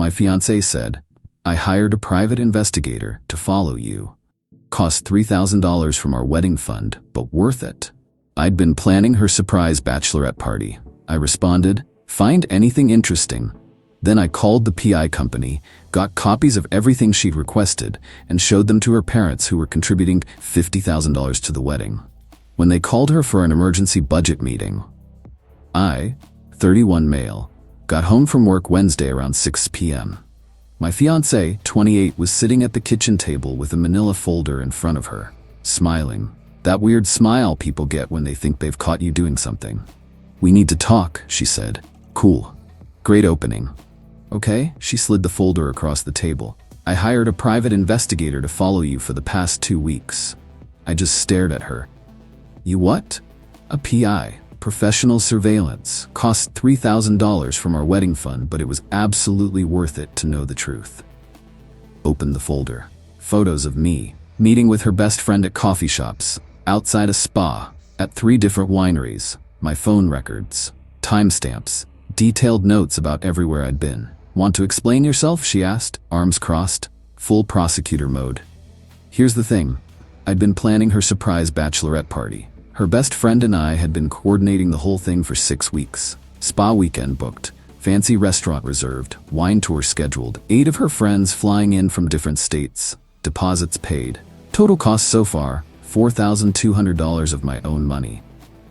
My fiancé said, I hired a private investigator to follow you. Cost $3,000 from our wedding fund, but worth it. I'd been planning her surprise bachelorette party. I responded, find anything interesting. Then I called the PI company, got copies of everything she'd requested, and showed them to her parents who were contributing $50,000 to the wedding. When they called her for an emergency budget meeting, I, 31 male, got home from work Wednesday around 6 p.m. My fiancé, 28, was sitting at the kitchen table with a manila folder in front of her, smiling. That weird smile people get when they think they've caught you doing something. We need to talk, she said. Cool. Great opening. Okay, she slid the folder across the table. I hired a private investigator to follow you for the past 2 weeks. I just stared at her. You what? A PI, professional surveillance, cost $3,000 from our wedding fund, but it was absolutely worth it to know the truth. Opened the folder. Photos of me, meeting with her best friend at coffee shops, outside a spa, at 3 different wineries, my phone records, timestamps, detailed notes about everywhere I'd been. Want to explain yourself? She asked, arms crossed, full prosecutor mode. Here's the thing. I'd been planning her surprise bachelorette party. Her best friend and I had been coordinating the whole thing for 6 weeks. Spa weekend booked, fancy restaurant reserved, wine tour scheduled, 8 of her friends flying in from different states, deposits paid. Total cost so far, $4,200 of my own money.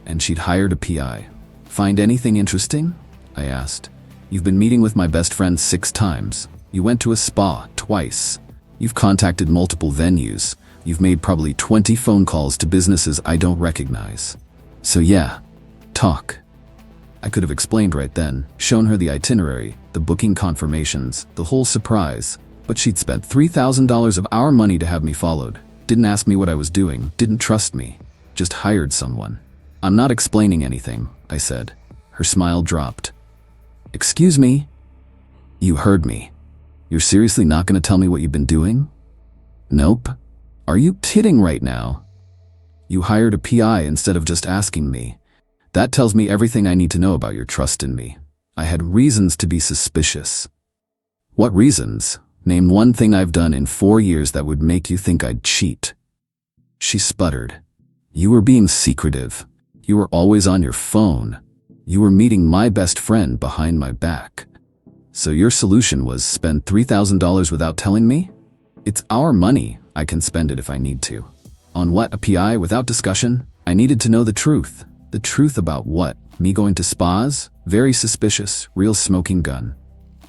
And she'd hired a PI. Find anything interesting? I asked. You've been meeting with my best friend 6 times. You went to a spa twice. You've contacted multiple venues. You've made probably 20 phone calls to businesses I don't recognize. So yeah, talk. I could have explained right then, shown her the itinerary, the booking confirmations, the whole surprise, but she'd spent $3,000 of our money to have me followed. Didn't ask me what I was doing, didn't trust me, just hired someone. I'm not explaining anything, I said. Her smile dropped. Excuse me? You heard me. You're seriously not going to tell me what you've been doing? Nope. Are you kidding right now? You hired a PI instead of just asking me. That tells me everything I need to know about your trust in me. I had reasons to be suspicious. What reasons? Name one thing I've done in 4 years that would make you think I'd cheat. She sputtered. You were being secretive. You were always on your phone. You were meeting my best friend behind my back. So your solution was spend $3,000 without telling me? It's our money. I can spend it if I need to. On what, a PI without discussion? I needed to know the truth. The truth about what? Me going to spas? Very suspicious, real smoking gun.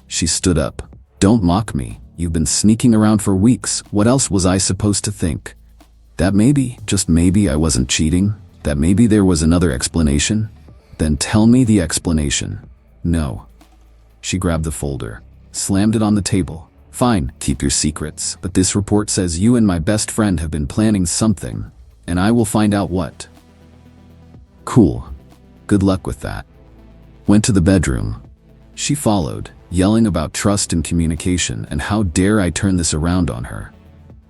She stood up. Don't mock me. You've been sneaking around for weeks. What else was I supposed to think? That maybe, just maybe I wasn't cheating? That maybe there was another explanation? Then tell me the explanation. No. She grabbed the folder, slammed it on the table. Fine, keep your secrets, but this report says you and my best friend have been planning something, and I will find out what. Cool. Good luck with that. Went to the bedroom. She followed, yelling about trust and communication and how dare I turn this around on her.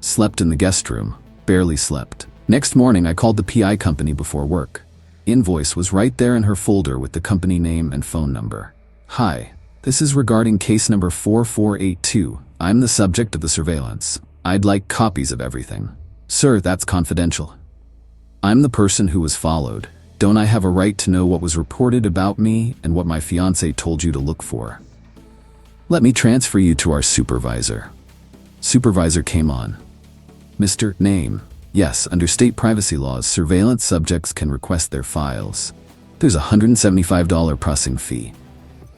Slept in the guest room. Barely slept. Next morning I called the PI company before work. Invoice was right there in her folder with the company name and phone number. Hi, this is regarding case number 4482. I'm the subject of the surveillance. I'd like copies of everything. Sir, that's confidential. I'm the person who was followed. Don't I have a right to know what was reported about me and what my fiancé told you to look for? Let me transfer you to our supervisor. Supervisor came on. Mr. Name. Yes, under state privacy laws, surveillance subjects can request their files. There's a $175 processing fee.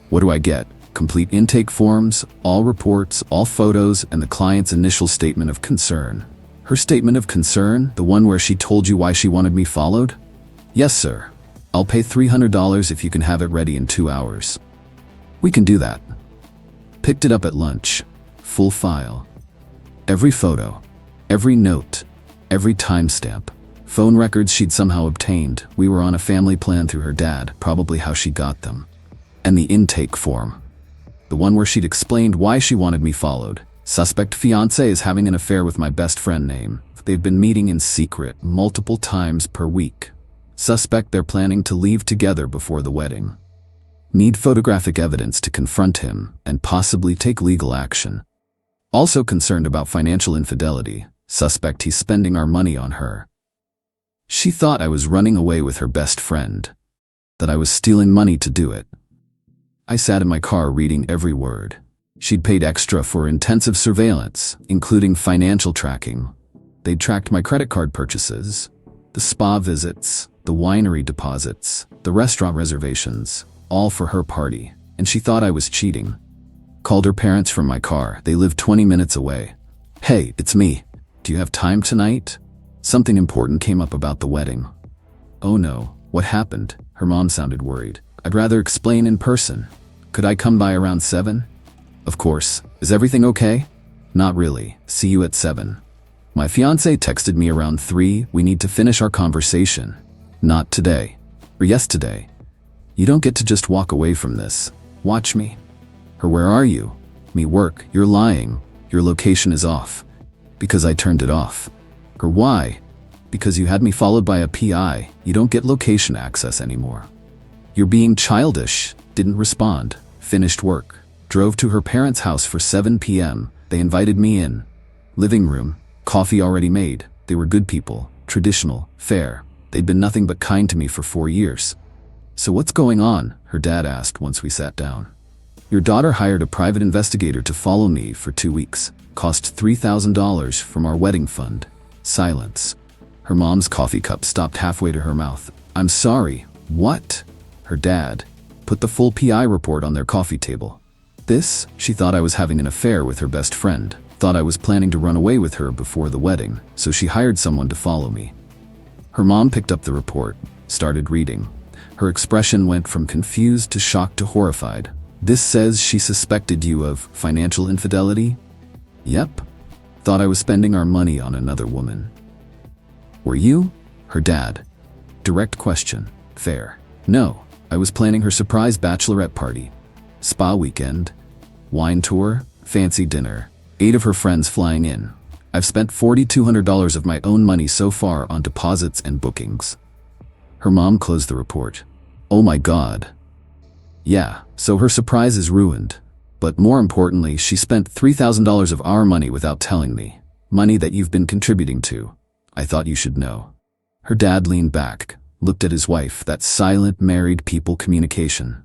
What do I get? Complete intake forms, all reports, all photos, and the client's initial statement of concern. Her statement of concern? The one where she told you why she wanted me followed? Yes, sir. I'll pay $300 if you can have it ready in 2 hours. We can do that. Picked it up at lunch. Full file. Every photo. Every note. Every timestamp. Phone records she'd somehow obtained. We were on a family plan through her dad, probably how she got them. And the intake form. The one where she'd explained why she wanted me followed. Suspect fiancé is having an affair with my best friend name. They've been meeting in secret multiple times per week. Suspect they're planning to leave together before the wedding. Need photographic evidence to confront him and possibly take legal action. Also concerned about financial infidelity. Suspect he's spending our money on her. She thought I was running away with her best friend. That I was stealing money to do it. I sat in my car reading every word. She'd paid extra for intensive surveillance, including financial tracking. They'd tracked my credit card purchases, the spa visits, the winery deposits, the restaurant reservations, all for her party, and she thought I was cheating. Called her parents from my car. They live 20 minutes away. Hey, it's me. Do you have time tonight? Something important came up about the wedding. Oh no, what happened? Her mom sounded worried. I'd rather explain in person. Could I come by around 7? Of course. Is everything okay? Not really. See you at 7. My fiancé texted me around 3. We need to finish our conversation. Not today. Or yesterday. You don't get to just walk away from this. Watch me. Her, where are you? Me, work. You're lying. Your location is off. Because I turned it off. Or why? Because you had me followed by a PI. You don't get location access anymore. You're being childish. Didn't respond. Finished work. Drove to her parents' house for 7 p.m. They invited me in. Living room. Coffee already made. They were good people. Traditional. Fair. They'd been nothing but kind to me for 4 years. So what's going on? Her dad asked once we sat down. Your daughter hired a private investigator to follow me for 2 weeks. Cost $3,000 from our wedding fund. Silence. Her mom's coffee cup stopped halfway to her mouth. I'm sorry. What? Her dad put the full PI report on their coffee table. This, she thought I was having an affair with her best friend. Thought I was planning to run away with her before the wedding, so she hired someone to follow me. Her mom picked up the report, started reading. Her expression went from confused to shocked to horrified. This says she suspected you of financial infidelity? Yep. Thought I was spending our money on another woman. Were you? Her dad. Direct question. Fair. No. I was planning her surprise bachelorette party. Spa weekend. Wine tour. Fancy dinner. 8 of her friends flying in. I've spent $4,200 of my own money so far on deposits and bookings. Her mom closed the report. Oh my God. Yeah, so her surprise is ruined. But more importantly, she spent $3,000 of our money without telling me. Money that you've been contributing to. I thought you should know. Her dad leaned back, looked at his wife, that silent married people communication.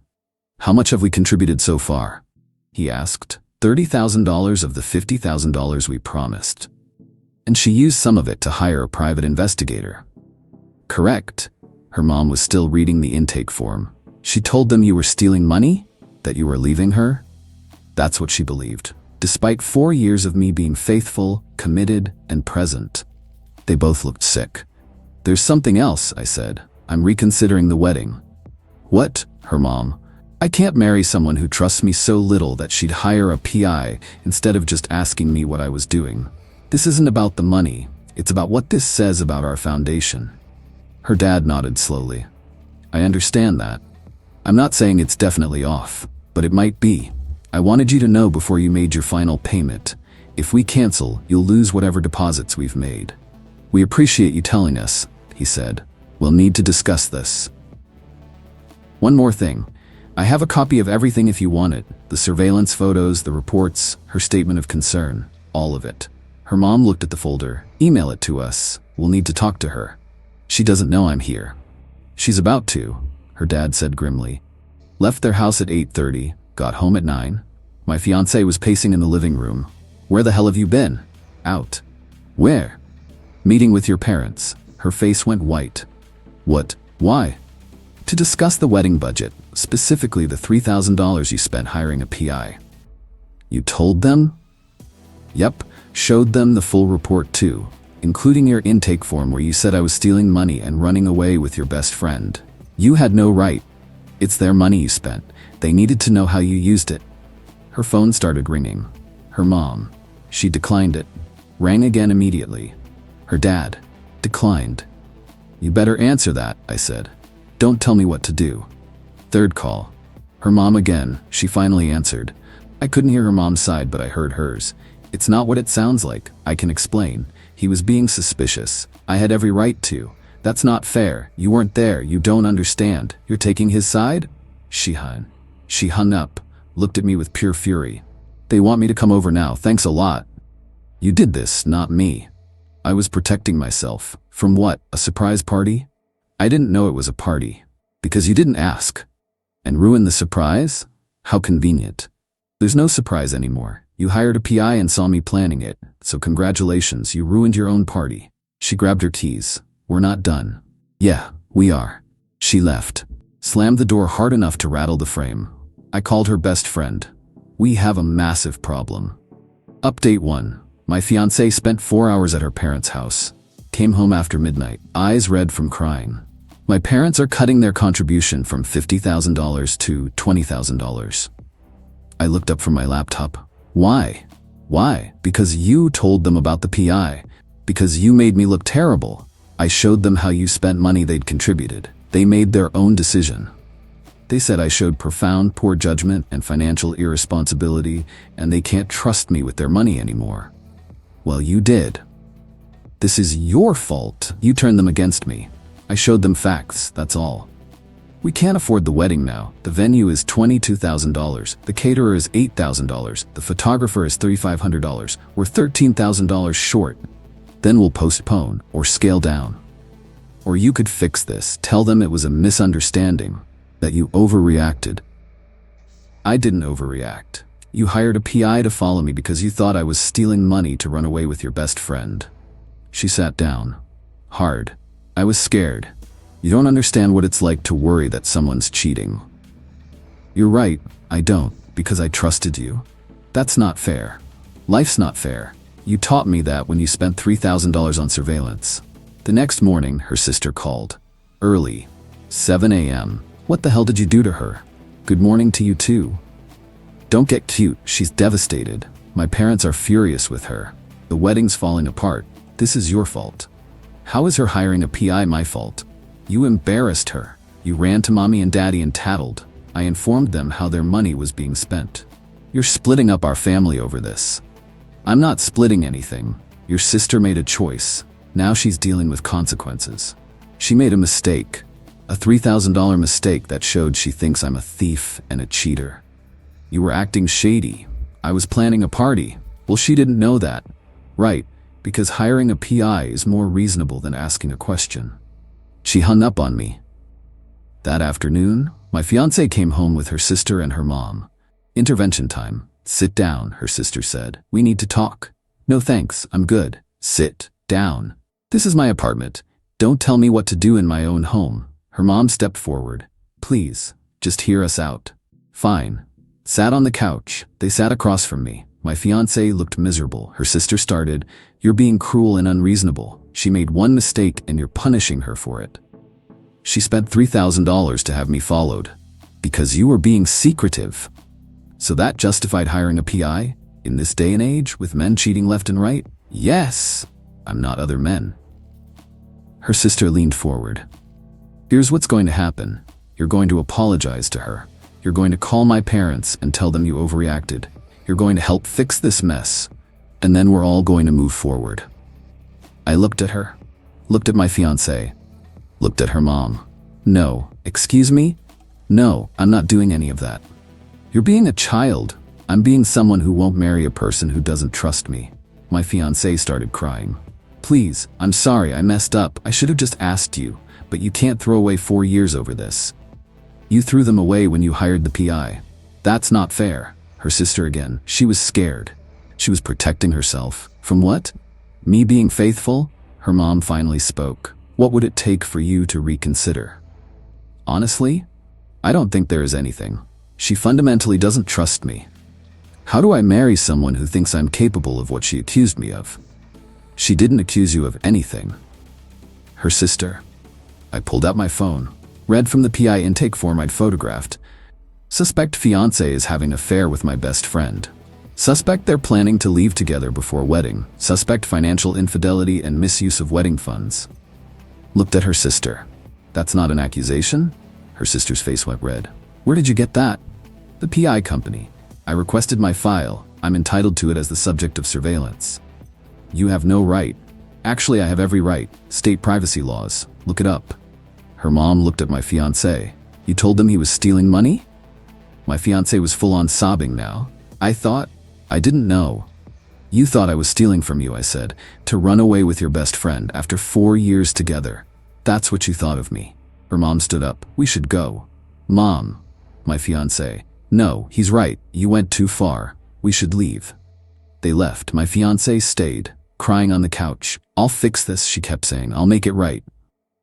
How much have we contributed so far? He asked. $30,000 of the $50,000 we promised. And she used some of it to hire a private investigator. Correct. Her mom was still reading the intake form. She told them you were stealing money? That you were leaving her? That's what she believed, despite 4 years of me being faithful, committed, and present. They both looked sick. There's something else, I said. I'm reconsidering the wedding. What? Her mom. I can't marry someone who trusts me so little that she'd hire a PI instead of just asking me what I was doing. This isn't about the money. It's about what this says about our foundation. Her dad nodded slowly. I understand that. I'm not saying it's definitely off, but it might be. I wanted you to know before you made your final payment. If we cancel, you'll lose whatever deposits we've made. We appreciate you telling us, he said. We'll need to discuss this. One more thing. I have a copy of everything if you want it. The surveillance photos, the reports, her statement of concern, all of it. Her mom looked at the folder. Email it to us. We'll need to talk to her. She doesn't know I'm here. She's about to, her dad said grimly. Left their house at 8:30, got home at 9. My fiancé was pacing in the living room. Where the hell have you been? Out. Where? Meeting with your parents. Her face went white. What? Why? To discuss the wedding budget, specifically the $3,000 you spent hiring a PI. You told them? Yep, showed them the full report too, including your intake form where you said I was stealing money and running away with your best friend. You had no right. It's their money you spent. They needed to know how you used it. Her phone started ringing. Her mom. She declined it. Rang again immediately. Her dad. Declined. You better answer that, I said. Don't tell me what to do. Third call. Her mom again. She finally answered. I couldn't hear her mom's side, but I heard hers. It's not what it sounds like. I can explain. He was being suspicious. I had every right to. That's not fair. You weren't there. You don't understand. You're taking his side? Shihan. She hung up, looked at me with pure fury. They want me to come over now, thanks a lot. You did this, not me. I was protecting myself. From what, a surprise party? I didn't know it was a party. Because you didn't ask. And ruin the surprise? How convenient. There's no surprise anymore. You hired a PI and saw me planning it, so congratulations, you ruined your own party. She grabbed her keys. We're not done. Yeah, we are. She left. Slammed the door hard enough to rattle the frame. I called her best friend. We have a massive problem. Update 1. My fiancée spent 4 hours at her parents' house. Came home after midnight, eyes red from crying. My parents are cutting their contribution from $50,000 to $20,000. I looked up from my laptop. Why? Why? Because you told them about the PI. Because you made me look terrible. I showed them how you spent money they'd contributed. They made their own decision. They said I showed profound poor judgment and financial irresponsibility, and they can't trust me with their money anymore. Well, you did. This is your fault. You turned them against me. I showed them facts, that's all. We can't afford the wedding now. The venue is $22,000. The caterer is $8,000. The photographer is $3,500. We're $13,000 short. Then we'll postpone or scale down. Or you could fix this. Tell them it was a misunderstanding, that you overreacted. I didn't overreact. You hired a PI to follow me because you thought I was stealing money to run away with your best friend. She sat down. Hard. I was scared. You don't understand what it's like to worry that someone's cheating. You're right, I don't, because I trusted you. That's not fair. Life's not fair. You taught me that when you spent $3,000 on surveillance. The next morning, her sister called. Early. 7 a.m. What the hell did you do to her? Good morning to you too. Don't get cute, she's devastated. My parents are furious with her. The wedding's falling apart. This is your fault. How is her hiring a PI my fault? You embarrassed her. You ran to mommy and daddy and tattled. I informed them how their money was being spent. You're splitting up our family over this. I'm not splitting anything. Your sister made a choice. Now she's dealing with consequences. She made a mistake. A $3,000 mistake that showed she thinks I'm a thief and a cheater. You were acting shady. I was planning a party. Well, she didn't know that. Right, because hiring a PI is more reasonable than asking a question. She hung up on me. That afternoon, my fiancée came home with her sister and her mom. Intervention time. Sit down, her sister said. We need to talk. No thanks, I'm good. Sit down. This is my apartment. Don't tell me what to do in my own home. Her mom stepped forward. Please, just hear us out. Fine. Sat on the couch. They sat across from me. My fiancée looked miserable. Her sister started, You're being cruel and unreasonable. She made one mistake and you're punishing her for it. She spent $3,000 to have me followed. Because you were being secretive. So that justified hiring a PI? In this day and age, with men cheating left and right? Yes. I'm not other men. Her sister leaned forward. Here's what's going to happen. You're going to apologize to her. You're going to call my parents and tell them you overreacted. You're going to help fix this mess. And then we're all going to move forward. I looked at her. Looked at my fiancée. Looked at her mom. No. Excuse me? No, I'm not doing any of that. You're being a child. I'm being someone who won't marry a person who doesn't trust me. My fiancée started crying. Please, I'm sorry, I messed up. I should have just asked you, but you can't throw away 4 years over this. You threw them away when you hired the PI. That's not fair. Her sister again. She was scared. She was protecting herself. From what? Me being faithful? Her mom finally spoke. What would it take for you to reconsider? Honestly, I don't think there is anything. She fundamentally doesn't trust me. How do I marry someone who thinks I'm capable of what she accused me of? She didn't accuse you of anything. Her sister. I pulled out my phone, read from the PI intake form I'd photographed. Suspect fiancé is having an affair with my best friend. Suspect they're planning to leave together before wedding. Suspect financial infidelity and misuse of wedding funds. Looked at her sister. That's not an accusation? Her sister's face went red. Where did you get that? The PI company. I requested my file. I'm entitled to it as the subject of surveillance. You have no right. Actually, I have every right. State privacy laws. Look it up. Her mom looked at my fiancé. You told them he was stealing money? My fiancé was full on sobbing now. I didn't know. You thought I was stealing from you, I said, to run away with your best friend after 4 years together. That's what you thought of me. Her mom stood up. We should go. Mom. My fiancé. No, he's right. You went too far. We should leave. They left. My fiancé stayed, crying on the couch. I'll fix this, she kept saying. I'll make it right.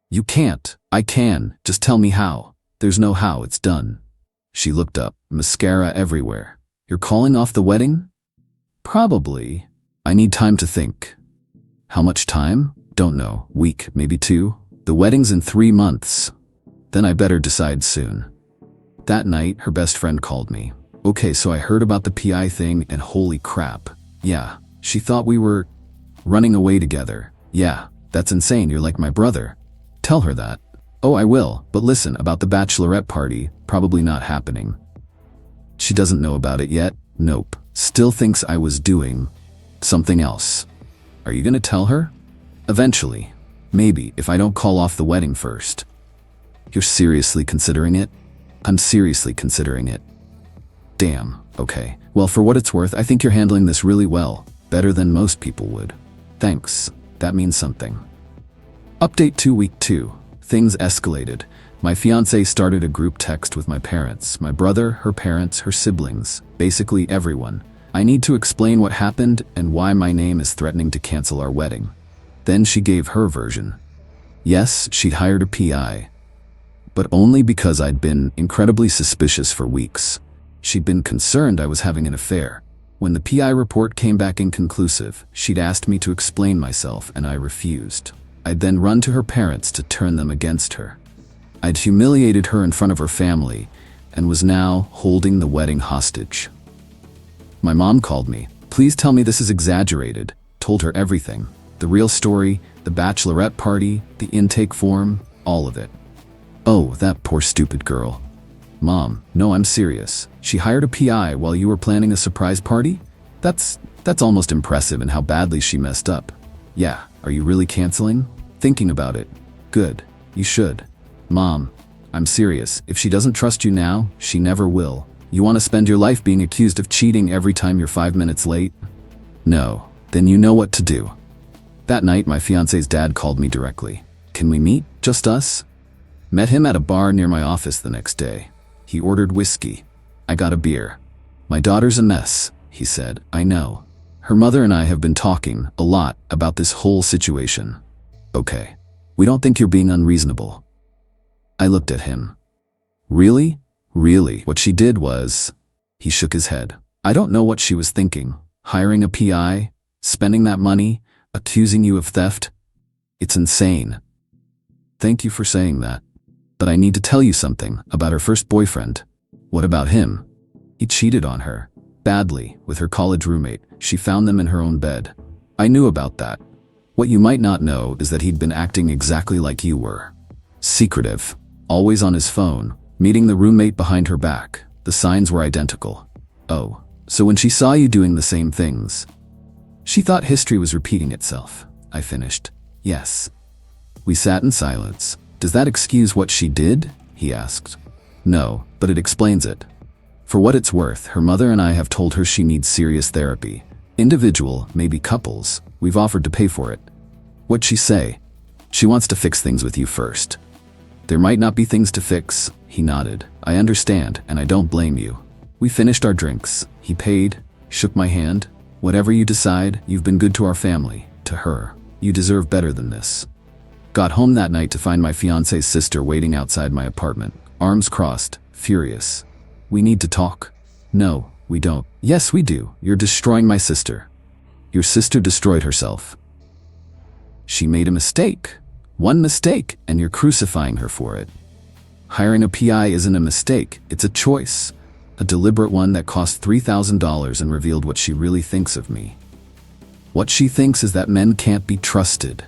You can't. I can. Just tell me how. There's no how. It's done. She looked up. Mascara everywhere. You're calling off the wedding? Probably. I need time to think. How much time? Don't know. Week, maybe 2. The wedding's in 3 months. Then I better decide soon. That night, her best friend called me. Okay, so I heard about the PI thing and holy crap. Yeah, she thought we were running away together. Yeah, that's insane. You're like my brother. Tell her that. Oh, I will. But listen, about the bachelorette party, probably not happening. She doesn't know about it yet? Nope. Still thinks I was doing something else. Are you gonna tell her? Eventually. Maybe, if I don't call off the wedding first. You're seriously considering it? I'm seriously considering it. Damn, okay. Well, for what it's worth, I think you're handling this really well. Better than most people would. Thanks. That means something. Update 2 week 2. Things escalated. My fiancé started a group text with my parents, my brother, her parents, her siblings, basically everyone. I need to explain what happened and why my name is threatening to cancel our wedding. Then she gave her version. Yes, she'd hired a PI. But only because I'd been incredibly suspicious for weeks. She'd been concerned I was having an affair. When the PI report came back inconclusive, she'd asked me to explain myself and I refused. I'd then run to her parents to turn them against her. I'd humiliated her in front of her family and was now holding the wedding hostage. My mom called me. Please tell me this is exaggerated. Told her everything. The real story, the bachelorette party, the intake form, all of it. Oh, that poor stupid girl. Mom, no, I'm serious. She hired a PI while you were planning a surprise party? That's almost impressive in how badly she messed up. Yeah, are you really canceling? Thinking about it. Good. You should. Mom, I'm serious. If she doesn't trust you now, she never will. You want to spend your life being accused of cheating every time you're 5 minutes late? No. Then you know what to do. That night, my fiancé's dad called me directly. Can we meet? Just us? Met him at a bar near my office the next day. He ordered whiskey. I got a beer. My daughter's a mess, he said. I know. Her mother and I have been talking a lot about this whole situation. Okay. We don't think you're being unreasonable. I looked at him. Really? Really? What she did was... He shook his head. I don't know what she was thinking. Hiring a PI? Spending that money? Accusing you of theft? It's insane. Thank you for saying that. But I need to tell you something about her first boyfriend. What about him? He cheated on her. Badly, with her college roommate. She found them in her own bed. I knew about that. What you might not know is that he'd been acting exactly like you were. Secretive. Always on his phone. Meeting the roommate behind her back. The signs were identical. Oh, so when she saw you doing the same things, she thought history was repeating itself. I finished. Yes. We sat in silence. Does that excuse what she did? He asked. No, but it explains it. For what it's worth, her mother and I have told her she needs serious therapy. Individual, maybe couples. We've offered to pay for it. What'd she say? She wants to fix things with you first. There might not be things to fix. He nodded. I understand, and I don't blame you. We finished our drinks. He paid, shook my hand. Whatever you decide, you've been good to our family, to her. You deserve better than this. Got home that night to find my fiancé's sister waiting outside my apartment, arms crossed, furious. We need to talk. No, we don't. Yes, we do. You're destroying my sister. Your sister destroyed herself. She made a mistake. One mistake, and you're crucifying her for it. Hiring a PI isn't a mistake, it's a choice. A deliberate one that cost $3,000 and revealed what she really thinks of me. What she thinks is that men can't be trusted.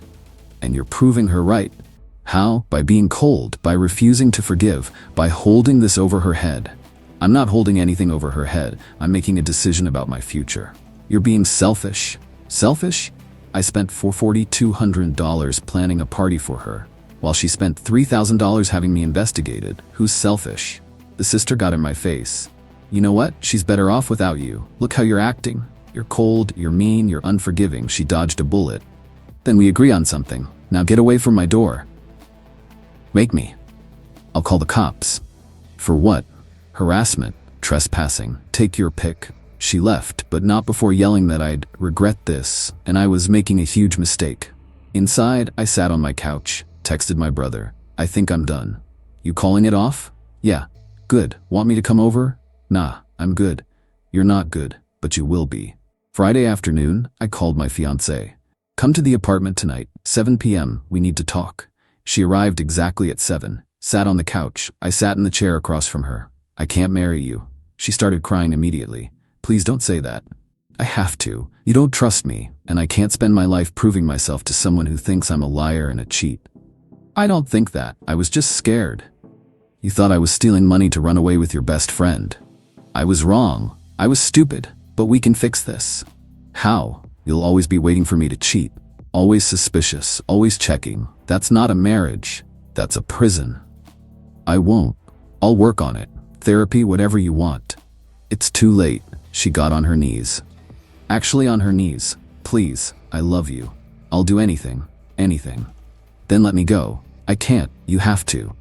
And you're proving her right. How? By being cold, by refusing to forgive, by holding this over her head. I'm not holding anything over her head, I'm making a decision about my future. You're being selfish. Selfish? I spent $4,200 planning a party for her, while she spent $3,000 having me investigated. Who's selfish? The sister got in my face. You know what? She's better off without you. Look how you're acting. You're cold, you're mean, you're unforgiving. She dodged a bullet. Then we agree on something. Now get away from my door. Make me. I'll call the cops. For what? Harassment, trespassing, take your pick. She left, but not before yelling that I'd regret this, and I was making a huge mistake. Inside, I sat on my couch, texted my brother. I think I'm done. You calling it off? Yeah. Good. Want me to come over? Nah, I'm good. You're not good, but you will be. Friday afternoon, I called my fiancée. Come to the apartment tonight, 7 p.m., we need to talk. She arrived exactly at 7, sat on the couch. I sat in the chair across from her. I can't marry you. She started crying immediately. Please don't say that. I have to. You don't trust me, and I can't spend my life proving myself to someone who thinks I'm a liar and a cheat. I don't think that. I was just scared. You thought I was stealing money to run away with your best friend. I was wrong. I was stupid, but we can fix this. How? You'll always be waiting for me to cheat. Always suspicious, always checking. That's not a marriage. That's a prison. I won't. I'll work on it. Therapy, whatever you want. It's too late. She got on her knees. Actually on her knees. Please, I love you. I'll do anything. Anything. Then let me go. I can't. You have to.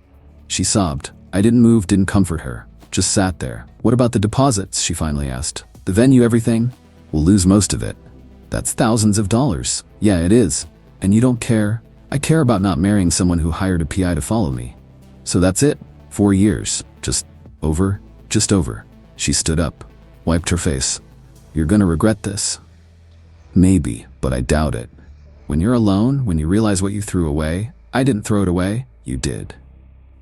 She sobbed. I didn't move, didn't comfort her. Just sat there. What about the deposits? She finally asked. The venue, everything? We'll lose most of it. That's thousands of dollars. Yeah, it is. And you don't care? I care about not marrying someone who hired a PI to follow me. So that's it? 4 years. Just over? Just over. She stood up, wiped her face. You're gonna regret this. Maybe, but I doubt it. When you're alone, when you realize what you threw away, I didn't throw it away, you did.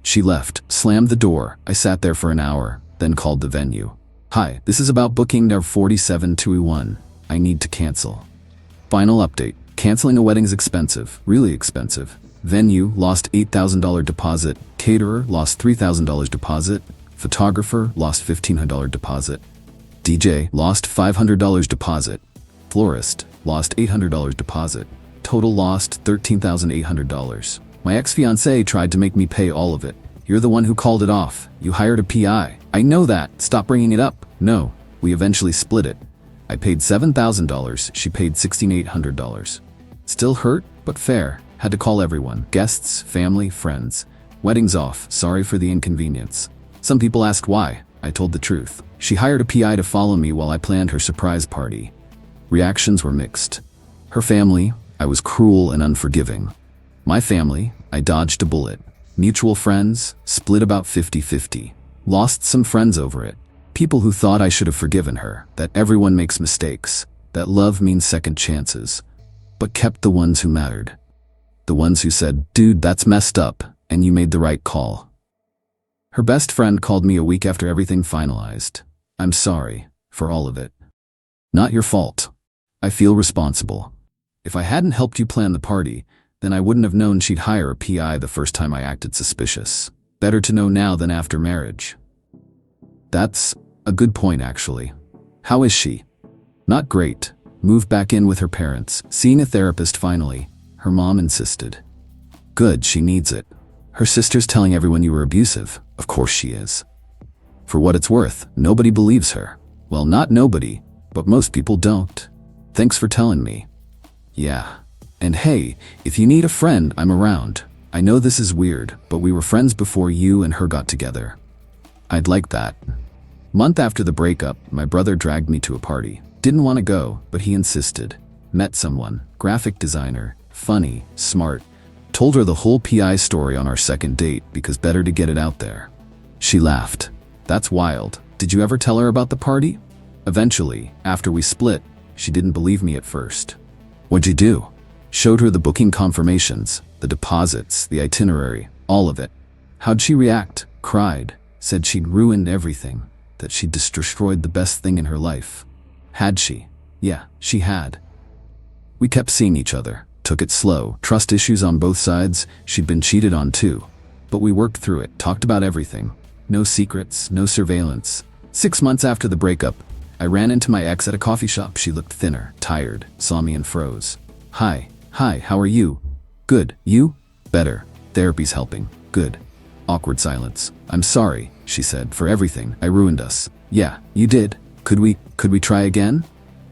She left, slammed the door. I sat there for an hour, then called the venue. Hi, this is about booking number 47221. I need to cancel. Final update. Canceling a wedding's expensive, really expensive. Venue lost $8,000 deposit. Caterer lost $3,000 deposit. Photographer lost $1,500 deposit. DJ lost $500 deposit. Florist lost $800 deposit. Total lost $13,800. My ex-fiancée tried to make me pay all of it. You're the one who called it off. You hired a PI. I know that. Stop bringing it up. No. We eventually split it. I paid $7,000. She paid $1,600. Still hurt, but fair. Had to call everyone. Guests, family, friends. Wedding's off. Sorry for the inconvenience. Some people asked why. I told the truth. She hired a PI to follow me while I planned her surprise party. Reactions were mixed. Her family, I was cruel and unforgiving. My family, I dodged a bullet. Mutual friends, split about 50-50. Lost some friends over it. People who thought I should have forgiven her, that everyone makes mistakes, that love means second chances, but kept the ones who mattered. The ones who said, dude, that's messed up, and you made the right call. Her best friend called me a week after everything finalized. I'm sorry for all of it. Not your fault. I feel responsible. If I hadn't helped you plan the party, then I wouldn't have known she'd hire a PI the first time I acted suspicious. Better to know now than after marriage. That's a good point, actually. How is she? Not great. Moved back in with her parents. Seeing a therapist finally. Her mom insisted. Good, she needs it. Her sister's telling everyone you were abusive. Of course she is. For what it's worth, nobody believes her. Well, not nobody, but most people don't. Thanks for telling me. Yeah. And hey, if you need a friend, I'm around. I know this is weird, but we were friends before you and her got together. I'd like that. Month after the breakup, my brother dragged me to a party. Didn't want to go, but he insisted. Met someone, graphic designer, funny, smart. Told her the whole PI story on our second date because better to get it out there. She laughed. That's wild. Did you ever tell her about the party? Eventually, after we split, she didn't believe me at first. What'd you do? Showed her the booking confirmations, the deposits, the itinerary, all of it. How'd she react? Cried. Said she'd ruined everything, that she'd destroyed the best thing in her life. Had she? Yeah, she had. We kept seeing each other. Took it slow. Trust issues on both sides. She'd been cheated on too. But we worked through it. Talked about everything. No secrets, no surveillance. 6 months after the breakup, I ran into my ex at a coffee shop. She looked thinner, tired, saw me and froze. Hi, how are you? Good, you? Better. Therapy's helping. Good. Awkward silence. I'm sorry. she said, for everything. I ruined us. Yeah, you did. Could we try again?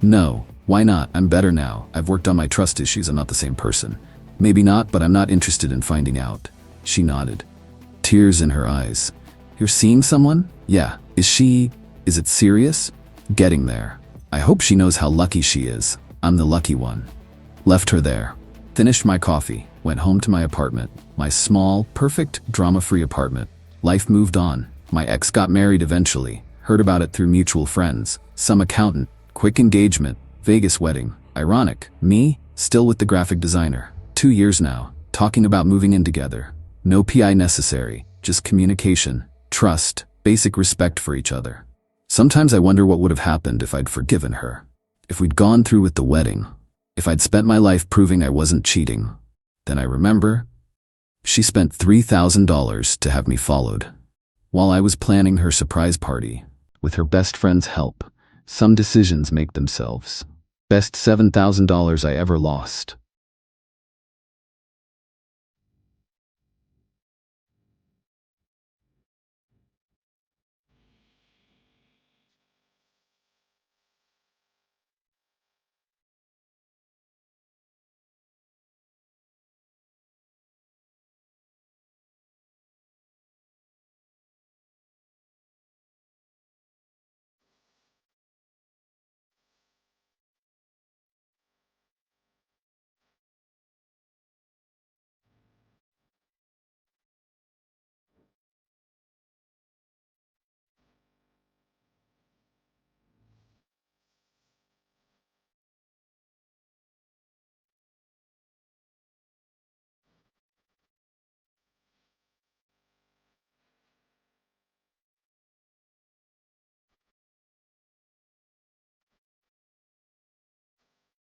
No. Why not? I'm better now. I've worked on my trust issues. I'm not the same person. Maybe not, but I'm not interested in finding out. She nodded. Tears in her eyes. You're seeing someone? Yeah. Is it serious? Getting there. I hope she knows how lucky she is. I'm the lucky one. Left her there. Finished my coffee. Went home to my apartment. My small, perfect, drama-free apartment. Life moved on. My ex got married eventually. Heard about it through mutual friends. Some accountant. Quick engagement. Vegas wedding. Ironic. Me? Still with the graphic designer. 2 years now. Talking about moving in together. No PI necessary. Just communication. Trust. Basic respect for each other. Sometimes I wonder what would have happened if I'd forgiven her. If we'd gone through with the wedding. If I'd spent my life proving I wasn't cheating. Then I remember. She spent $3,000 to have me followed. While I was planning her surprise party. With her best friend's help. Some decisions make themselves. Best $7,000 I ever lost.